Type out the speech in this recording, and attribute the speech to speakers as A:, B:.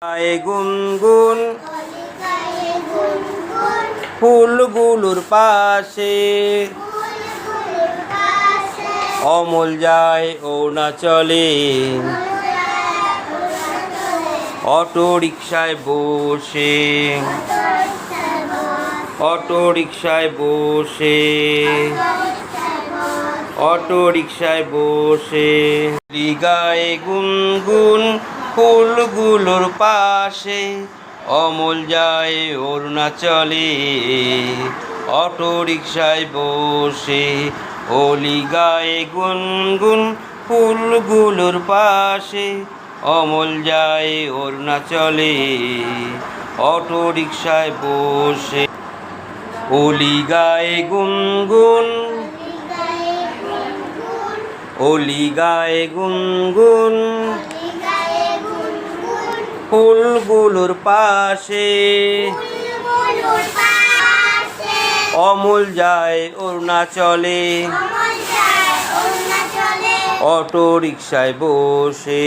A: গায়ে গুনগুন ফুলগুলোর পাশে অমল যায় অরুণাচলে অটো রিকশায় বসে অটো রিকশায় বসে অটো রিকশায় বসে গায়ে গুনগুন ফুলগুলোর পাশে অমল যায় অরুণাচলে অটো রিকশায় বসে হোলি গায়ে গুনগুন ফুলগুলোর পাশে অমল যায় অরুণাচলে অটো রিকশায় বসে হোলি গায়ে গুনগুন হোলি গায়ে গুনগুন ফুলগুলোর পাশে অমল যায় অরুণাচলে অটো রিকশায় বসে